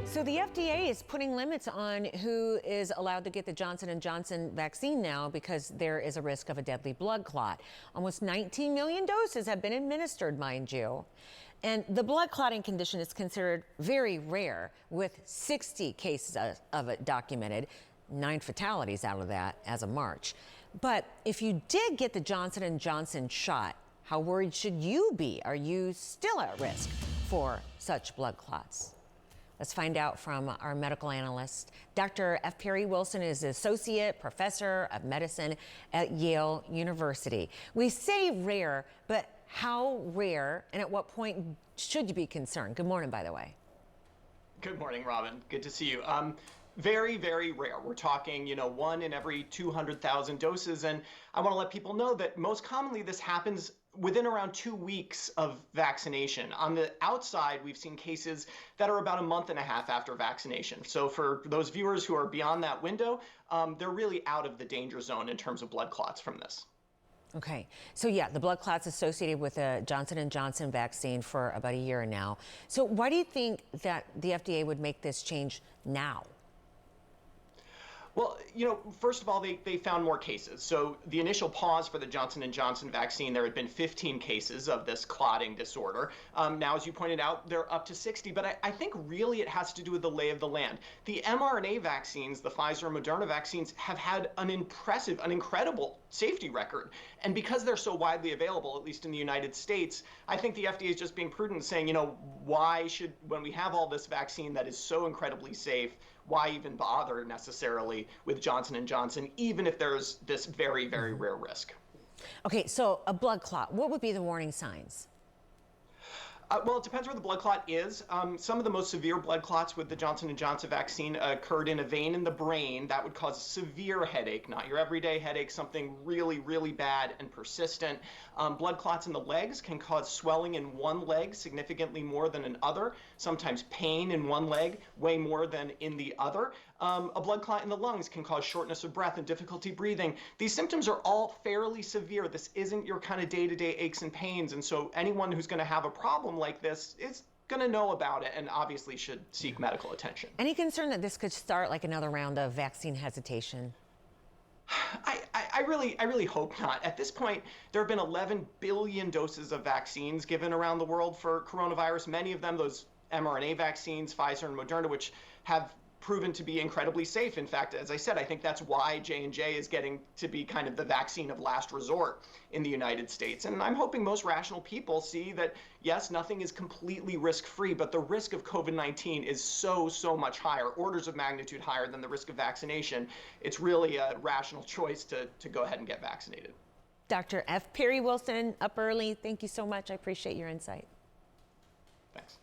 So the FDA is putting limits on who is allowed to get the Johnson & Johnson vaccine now because there is a risk of a deadly blood clot. Almost 19 million doses have been administered, mind you. And the blood clotting condition is considered very rare, with 60 cases of it documented, 9 fatalities out of that as of March. But if you did get the Johnson & Johnson shot, how worried should you be? Are you still at risk for such blood clots? Let's find out from our medical analyst. Dr. F. Perry Wilson is Associate Professor of Medicine at Yale University. We say rare, but how rare and at what point should you be concerned? Good morning, by the way. Good morning, Robin. Good to see you. Very, very rare. We're talking, 1 in every 200,000 doses. And I want to let people know that most commonly this happens within around 2 weeks of vaccination. On the outside, we've seen cases that are about a month and a half after vaccination. So for those viewers who are beyond that window, they're really out of the danger zone in terms of blood clots from this. Okay, so yeah, the blood clots associated with the Johnson & Johnson vaccine for about a year now. So why do you think that the FDA would make this change now? Well, first of all, they found more cases. So the initial pause for the Johnson & Johnson vaccine, there had been 15 cases of this clotting disorder. Now, as you pointed out, they're up to 60. But I think really it has to do with the lay of the land. The mRNA vaccines, the Pfizer and Moderna vaccines, have had an incredible safety record. And because they're so widely available, at least in the United States, I think the FDA is just being prudent, saying, why should, when we have all this vaccine that is so incredibly safe, why even bother necessarily with Johnson & Johnson, even if there's this very, very rare risk? Okay, so a blood clot, what would be the warning signs? Well, it depends where the blood clot is. Some of the most severe blood clots with the Johnson & Johnson vaccine occurred in a vein in the brain. That would cause a severe headache, not your everyday headache, something really, really bad and persistent. Blood clots in the legs can cause swelling in one leg significantly more than in other, sometimes pain in one leg way more than in the other. A blood clot in the lungs can cause shortness of breath and difficulty breathing. These symptoms are all fairly severe. This isn't your kind of day-to-day aches and pains, and so anyone who's going to have a problem like this is going to know about it and obviously should seek medical attention. Any concern that this could start like another round of vaccine hesitation? I really hope not. At this point, there have been 11 billion doses of vaccines given around the world for coronavirus, many of them those mRNA vaccines, Pfizer and Moderna, which have proven to be incredibly safe. In fact, as I said, I think that's why J&J is getting to be kind of the vaccine of last resort in the United States. And I'm hoping most rational people see that, yes, nothing is completely risk-free, but the risk of COVID-19 is so much higher, orders of magnitude higher than the risk of vaccination. It's really a rational choice to go ahead and get vaccinated. Dr. F. Perry Wilson, up early. Thank you so much. I appreciate your insight. Thanks.